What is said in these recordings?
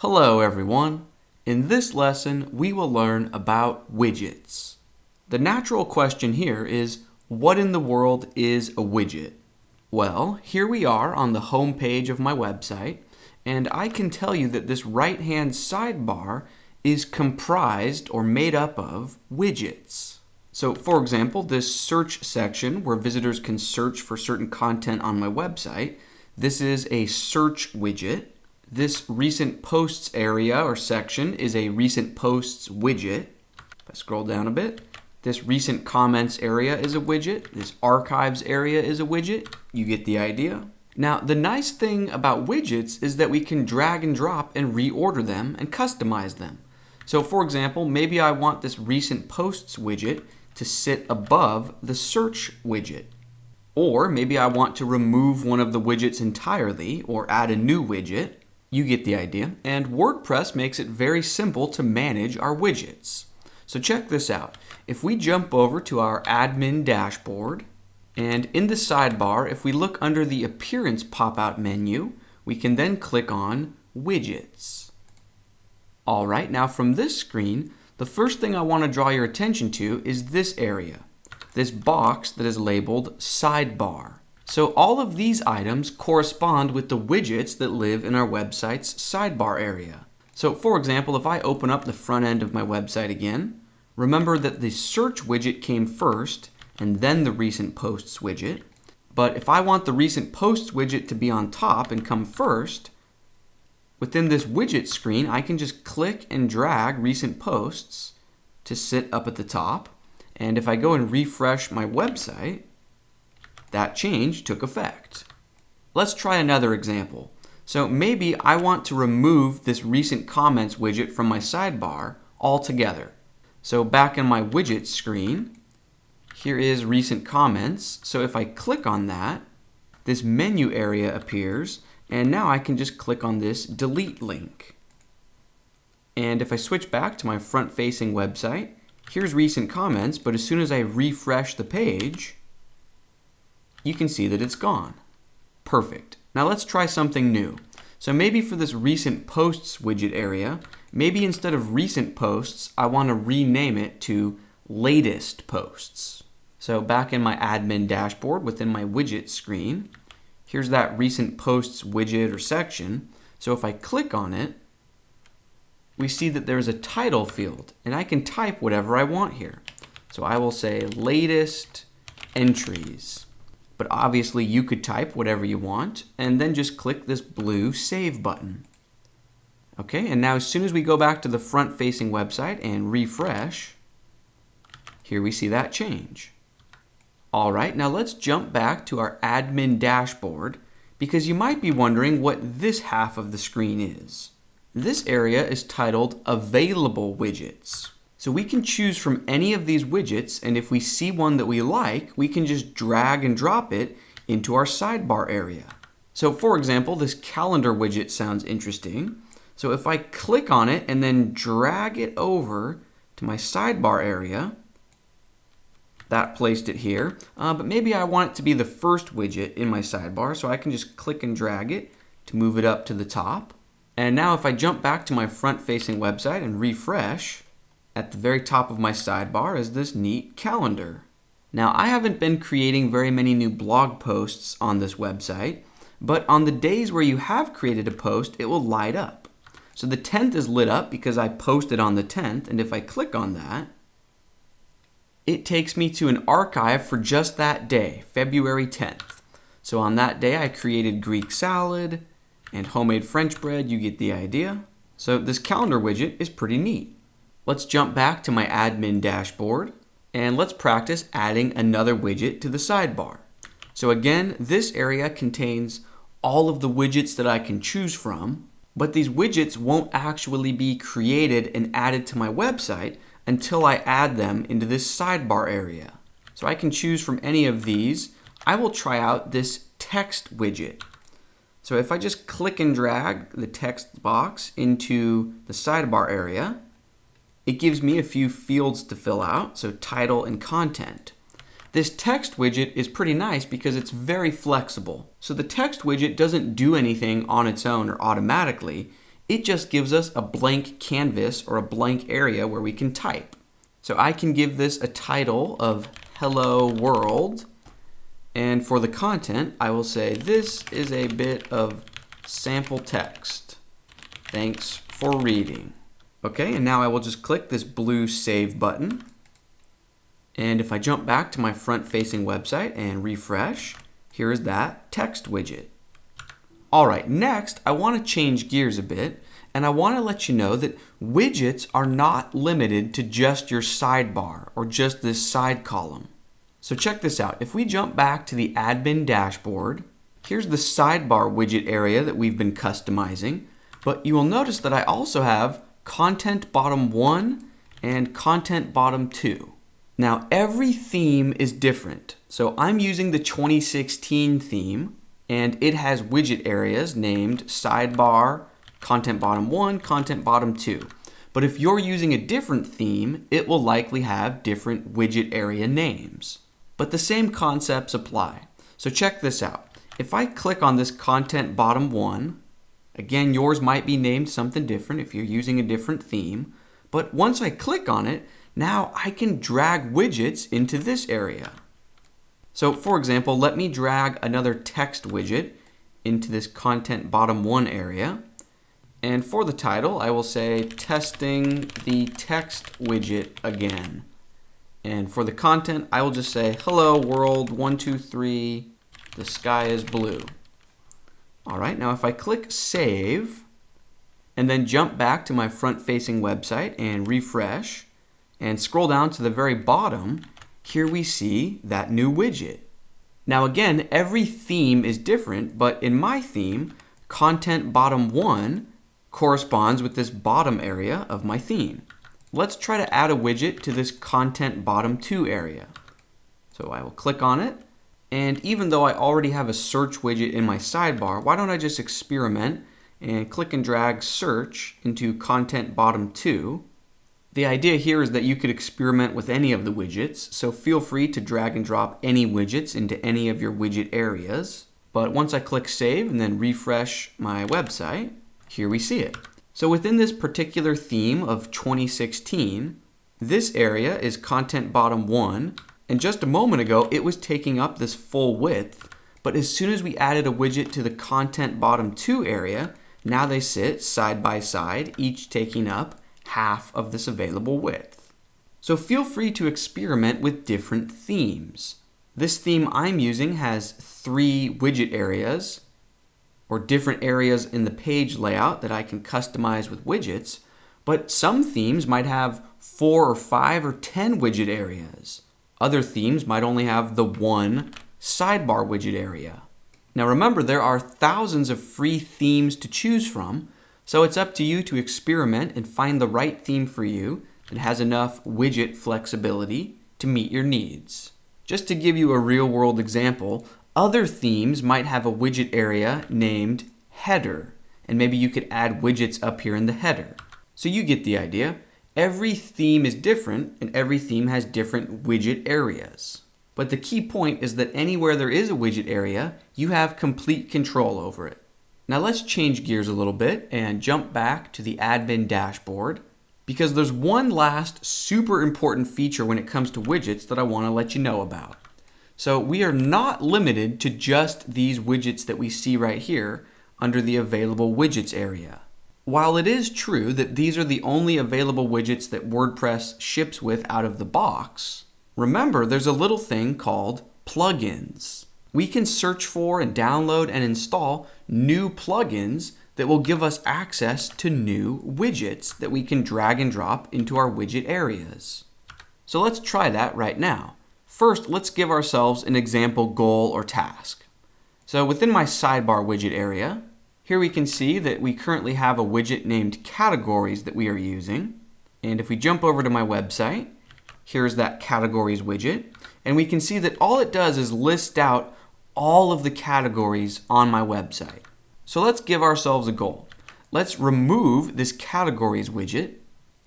Hello everyone. In this lesson, we will learn about widgets. The natural question here is, what in the world is a widget? Well, here we are on the home page of my website, and I can tell you that this right-hand sidebar is comprised or made up of widgets. So, for example, this search section where visitors can search for certain content on my website, this is a search widget. This recent posts area or section is a recent posts widget. If I scroll down a bit, this recent comments area is a widget. This archives area is a widget. You get the idea. Now, the nice thing about widgets is that we can drag and drop and reorder them and customize them. So, for example, maybe I want this recent posts widget to sit above the search widget. Or maybe I want to remove one of the widgets entirely or add a new widget. You get the idea. And WordPress makes it very simple to manage our widgets. So check this out. If we jump over to our admin dashboard, and in the sidebar, if we look under the appearance pop-out menu, we can then click on widgets. All right, now from this screen, the first thing I want to draw your attention to is this area, this box that is labeled sidebar. So all of these items correspond with the widgets that live in our website's sidebar area. So for example, if I open up the front end of my website again, remember that the search widget came first and then the recent posts widget. But if I want the recent posts widget to be on top and come first, within this widget screen, I can just click and drag recent posts to sit up at the top. And if I go and refresh my website, that change took effect. Let's try another example. So maybe I want to remove this recent comments widget from my sidebar altogether. So back in my widget screen, here is recent comments. So if I click on that, this menu area appears, and now I can just click on this delete link. And if I switch back to my front-facing website, here's recent comments, but as soon as I refresh the page, you can see that it's gone. Perfect. Now let's try something new. So maybe for this recent posts widget area, maybe instead of recent posts, I want to rename it to latest posts. So back in my admin dashboard within my widget screen, here's that recent posts widget or section. So if I click on it, we see that there's a title field, and I can type whatever I want here. So I will say latest entries. But obviously you could type whatever you want and then just click this blue save button. Okay, and now as soon as we go back to the front-facing website and refresh, here we see that change. All right, now let's jump back to our admin dashboard because you might be wondering what this half of the screen is. This area is titled Available Widgets. So we can choose from any of these widgets, and if we see one that we like, we can just drag and drop it into our sidebar area. So for example, this calendar widget sounds interesting. So if I click on it and then drag it over to my sidebar area, that placed it here. But maybe I want it to be the first widget in my sidebar, so I can just click and drag it to move it up to the top. And now if I jump back to my front-facing website and refresh, at the very top of my sidebar is this neat calendar. Now, I haven't been creating very many new blog posts on this website, but on the days where you have created a post, it will light up. So the 10th is lit up because I posted on the 10th, and if I click on that, it takes me to an archive for just that day, February 10th. So on that day, I created Greek salad and homemade French bread. You get the idea. So this calendar widget is pretty neat. Let's jump back to my admin dashboard and let's practice adding another widget to the sidebar. So again, this area contains all of the widgets that I can choose from, but these widgets won't actually be created and added to my website until I add them into this sidebar area. So I can choose from any of these. I will try out this text widget. So if I just click and drag the text box into the sidebar area, it gives me a few fields to fill out, so title and content. This text widget is pretty nice because it's very flexible. So the text widget doesn't do anything on its own or automatically. It just gives us a blank canvas or a blank area where we can type. So I can give this a title of Hello World. And for the content, I will say this is a bit of sample text. Thanks for reading. Okay, and now I will just click this blue Save button. And if I jump back to my front-facing website and refresh, here is that text widget. All right, next, I want to change gears a bit, and I want to let you know that widgets are not limited to just your sidebar or just this side column. So check this out. If we jump back to the admin dashboard, here's the sidebar widget area that we've been customizing, but you will notice that I also have content bottom 1 and content bottom 2. Now every theme is different. So I'm using the 2016 theme, and it has widget areas named sidebar, content bottom 1, content bottom 2. But if you're using a different theme, it will likely have different widget area names. But the same concepts apply. So check this out. If I click on this content bottom 1, again, yours might be named something different if you're using a different theme. But once I click on it, now I can drag widgets into this area. So for example, let me drag another text widget into this content bottom 1 area. And for the title, I will say testing the text widget again. And for the content, I will just say hello world 123, the sky is blue. All right, now if I click save and then jump back to my front-facing website and refresh and scroll down to the very bottom, here we see that new widget. Now again, every theme is different, but in my theme, content bottom 1 corresponds with this bottom area of my theme. Let's try to add a widget to this content bottom 2 area. So I will click on it, and even though I already have a search widget in my sidebar, why don't I just experiment and click and drag search into content bottom 2. The idea here is that you could experiment with any of the widgets, so feel free to drag and drop any widgets into any of your widget areas. But once I click save and then refresh my website, here we see it. So within this particular theme of 2016, this area is content bottom 1, and just a moment ago it was taking up this full width, but as soon as we added a widget to the content bottom 2 area, now they sit side by side, each taking up half of this available width. So feel free to experiment with different themes. This theme I'm using has 3 widget areas, or different areas in the page layout that I can customize with widgets, but some themes might have 4 or 5 or 10 widget areas. Other themes might only have the 1 sidebar widget area. Now remember, there are thousands of free themes to choose from, so it's up to you to experiment and find the right theme for you that has enough widget flexibility to meet your needs. Just to give you a real-world example, other themes might have a widget area named header, and maybe you could add widgets up here in the header. So you get the idea. Every theme is different, and every theme has different widget areas. But the key point is that anywhere there is a widget area, you have complete control over it. Now let's change gears a little bit and jump back to the admin dashboard, because there's one last super important feature when it comes to widgets that I want to let you know about. So we are not limited to just these widgets that we see right here under the available widgets area. While it is true that these are the only available widgets that WordPress ships with out of the box, remember there's a little thing called plugins. We can search for and download and install new plugins that will give us access to new widgets that we can drag and drop into our widget areas. So let's try that right now. First, let's give ourselves an example goal or task. So within my sidebar widget area, here we can see that we currently have a widget named categories that we are using. And if we jump over to my website, here's that categories widget. And we can see that all it does is list out all of the categories on my website. So let's give ourselves a goal. Let's remove this categories widget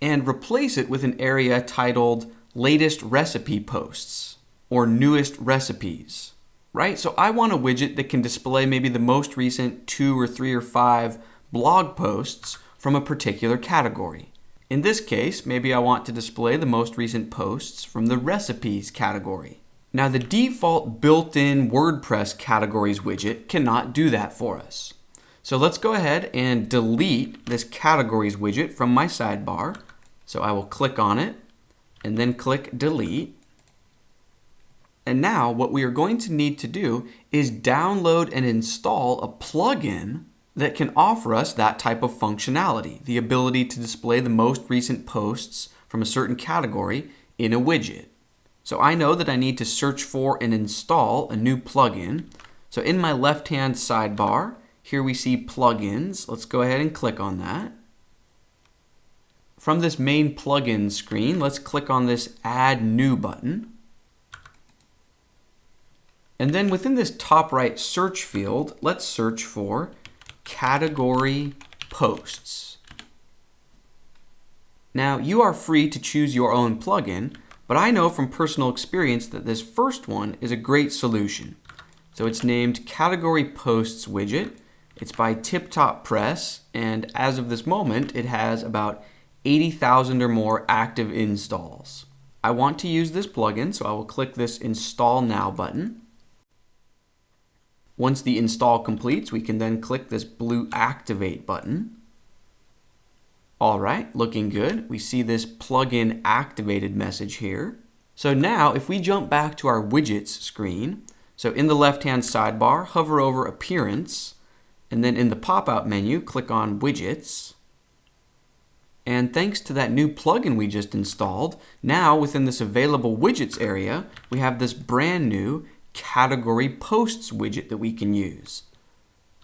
and replace it with an area titled latest recipe posts or newest recipes, right? So I want a widget that can display maybe the most recent 2 or 3 or 5 blog posts from a particular category. In this case, maybe I want to display the most recent posts from the recipes category. Now, the default built-in WordPress categories widget cannot do that for us. So let's go ahead and delete this categories widget from my sidebar. So I will click on it and then click delete. And now what we are going to need to do is download and install a plugin that can offer us that type of functionality, the ability to display the most recent posts from a certain category in a widget. So I know that I need to search for and install a new plugin. So in my left-hand sidebar, here we see plugins. Let's go ahead and click on that. From this main plugin screen, let's click on this Add New button. And then within this top right search field, let's search for Category Posts. Now, you are free to choose your own plugin, but I know from personal experience that this first one is a great solution. So it's named Category Posts Widget. It's by Tip Top Press, and as of this moment, it has about 80,000 or more active installs. I want to use this plugin, so I will click this Install Now button. Once the install completes, we can then click this blue Activate button. All right, looking good. We see this plugin activated message here. So now, if we jump back to our widgets screen, so in the left-hand sidebar, hover over Appearance, and then in the pop-out menu, click on Widgets. And thanks to that new plugin we just installed, now within this available widgets area, we have this brand new Category Posts widget that we can use.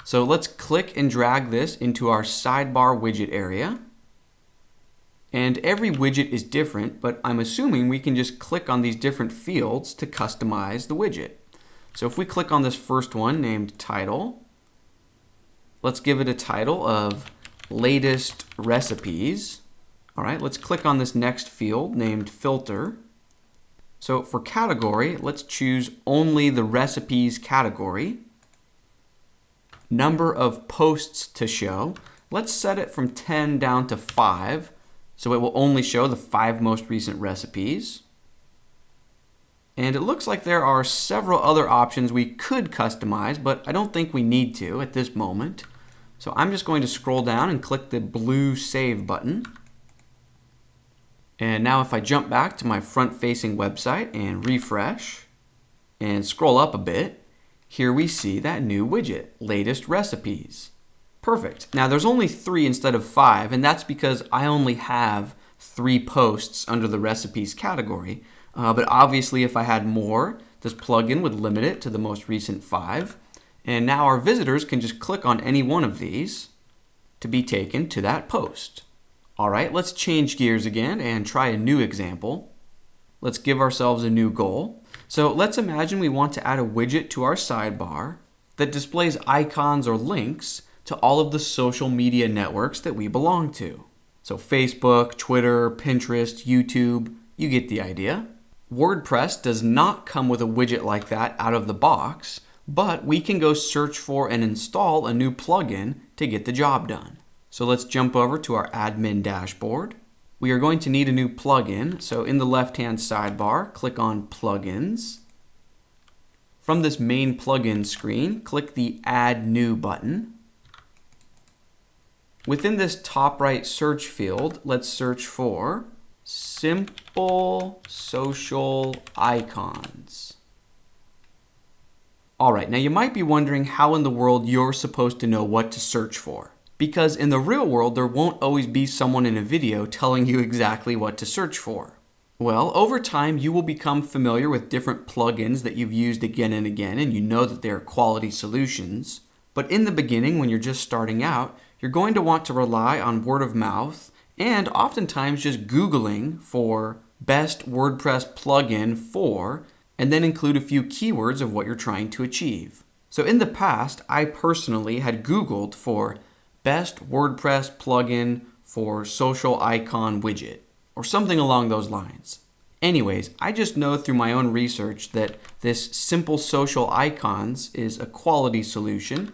So let's click and drag this into our sidebar widget area. And every widget is different, but I'm assuming we can just click on these different fields to customize the widget. So if we click on this first one named Title, let's give it a title of Latest Recipes. All right, let's click on this next field named Filter. So for category, let's choose only the recipes category. Number of posts to show, let's set it from 10 down to 5, so it will only show the 5 most recent recipes. And it looks like there are several other options we could customize, but I don't think we need to at this moment. So I'm just going to scroll down and click the blue Save button. And now if I jump back to my front-facing website and refresh and scroll up a bit, here we see that new widget, Latest Recipes. Perfect. Now there's only 3 instead of 5, and that's because I only have 3 posts under the recipes category. But obviously if I had more, this plugin would limit it to the most recent 5. And now our visitors can just click on any one of these to be taken to that post. All right, let's change gears again and try a new example. Let's give ourselves a new goal. So let's imagine we want to add a widget to our sidebar that displays icons or links to all of the social media networks that we belong to. So Facebook, Twitter, Pinterest, YouTube, you get the idea. WordPress does not come with a widget like that out of the box, but we can go search for and install a new plugin to get the job done. So let's jump over to our admin dashboard. We are going to need a new plugin. So in the left-hand sidebar, click on Plugins. From this main plugin screen, click the Add New button. Within this top right search field, let's search for Simple Social Icons. All right, now you might be wondering how in the world you're supposed to know what to search for. Because in the real world, there won't always be someone in a video telling you exactly what to search for. Well, over time, you will become familiar with different plugins that you've used again and again, and you know that they're quality solutions. But in the beginning, when you're just starting out, you're going to want to rely on word of mouth and oftentimes just Googling for best WordPress plugin for, and then include a few keywords of what you're trying to achieve. So in the past, I personally had Googled for best WordPress plugin for social icon widget, or something along those lines. Anyways, I just know through my own research that this Simple Social Icons is a quality solution.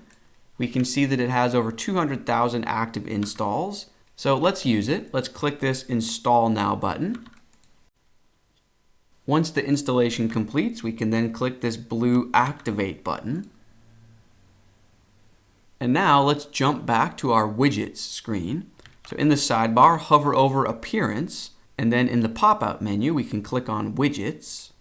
We can see that it has over 200,000 active installs. So let's use it. Let's click this Install Now button. Once the installation completes, we can then click this blue Activate button. And now let's jump back to our Widgets screen. So in the sidebar, hover over Appearance, and then in the pop-out menu, we can click on Widgets.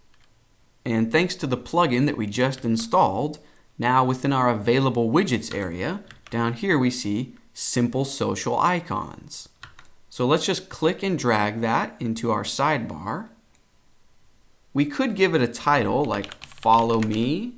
And thanks to the plugin that we just installed, now within our Available Widgets area, down here we see Simple Social Icons. So let's just click and drag that into our sidebar. We could give it a title like Follow Me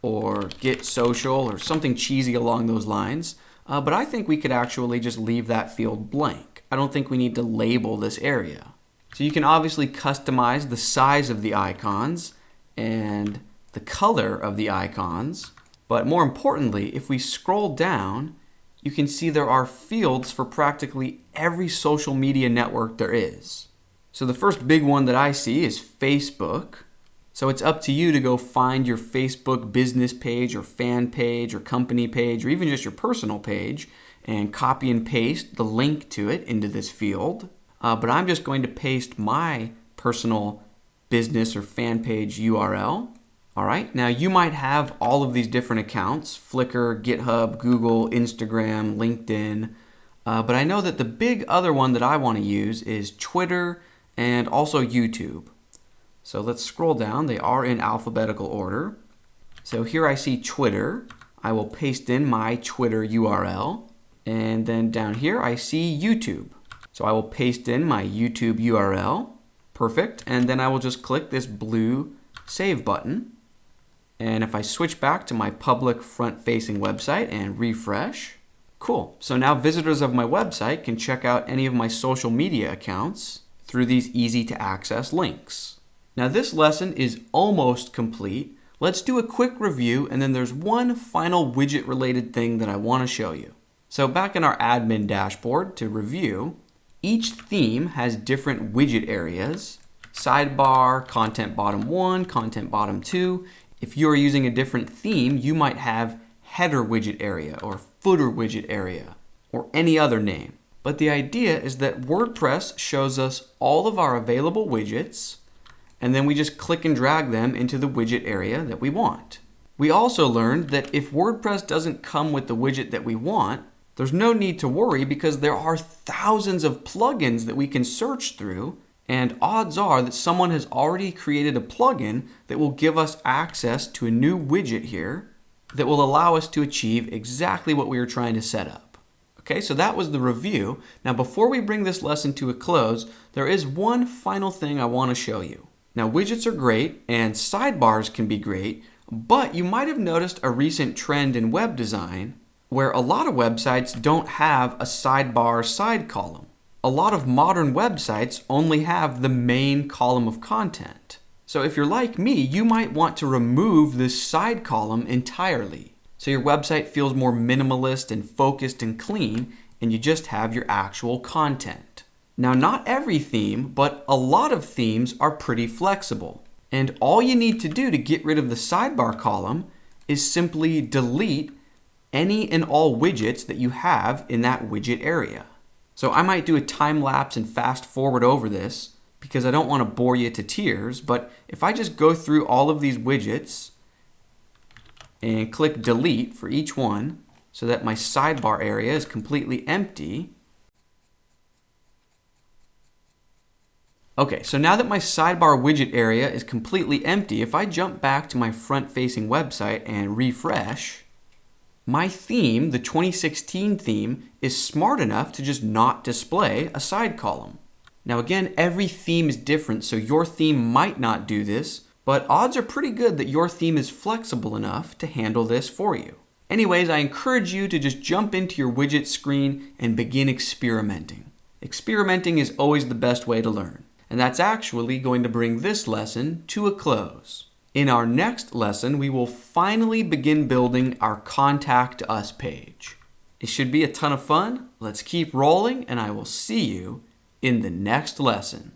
or Get Social or something cheesy along those lines, but I think we could actually just leave that field blank. I don't think we need to label this area. So you can obviously customize the size of the icons and the color of the icons, but more importantly, if we scroll down, you can see there are fields for practically every social media network there is. So the first big one that I see is Facebook. So it's up to you to go find your Facebook business page or fan page or company page or even just your personal page and copy and paste the link to it into this field. But I'm just going to paste my personal business or fan page URL. All right, now you might have all of these different accounts, Flickr, GitHub, Google, Instagram, LinkedIn, but I know that the big other one that I want to use is Twitter and also YouTube. So let's scroll down. They are in alphabetical order. So here I see Twitter. I will paste in my Twitter URL. And then down here I see YouTube. So I will paste in my YouTube URL. Perfect. And then I will just click this blue Save button. And if I switch back to my public front-facing website and refresh, cool. So now visitors of my website can check out any of my social media accounts through these easy-to-access links. Now this lesson is almost complete. Let's do a quick review, and then there's one final widget-related thing that I want to show you. So back in our admin dashboard to review, each theme has different widget areas. Sidebar, content bottom 1, content bottom 2. If you're using a different theme, you might have header widget area or footer widget area or any other name. But the idea is that WordPress shows us all of our available widgets, and then we just click and drag them into the widget area that we want. We also learned that if WordPress doesn't come with the widget that we want, there's no need to worry because there are thousands of plugins that we can search through, and odds are that someone has already created a plugin that will give us access to a new widget here that will allow us to achieve exactly what we were trying to set up. Okay, so that was the review. Now before we bring this lesson to a close, there is one final thing I want to show you. Now widgets are great and sidebars can be great, but you might have noticed a recent trend in web design where a lot of websites don't have a sidebar side column. A lot of modern websites only have the main column of content. So if you're like me, you might want to remove this side column entirely. So your website feels more minimalist and focused and clean, and you just have your actual content. Now, not every theme, but a lot of themes are pretty flexible. And all you need to do to get rid of the sidebar column is simply delete any and all widgets that you have in that widget area. So I might do a time lapse and fast forward over this because I don't want to bore you to tears, but if I just go through all of these widgets and click delete for each one so that my sidebar area is completely empty. Okay, so now that my sidebar widget area is completely empty, if I jump back to my front-facing website and refresh, my theme, the 2016 theme, is smart enough to just not display a side column. Now again, every theme is different, so your theme might not do this, but odds are pretty good that your theme is flexible enough to handle this for you. Anyways, I encourage you to just jump into your widget screen and begin experimenting. Experimenting is always the best way to learn. And that's actually going to bring this lesson to a close. In our next lesson, we will finally begin building our Contact Us page. It should be a ton of fun. Let's keep rolling, and I will see you in the next lesson.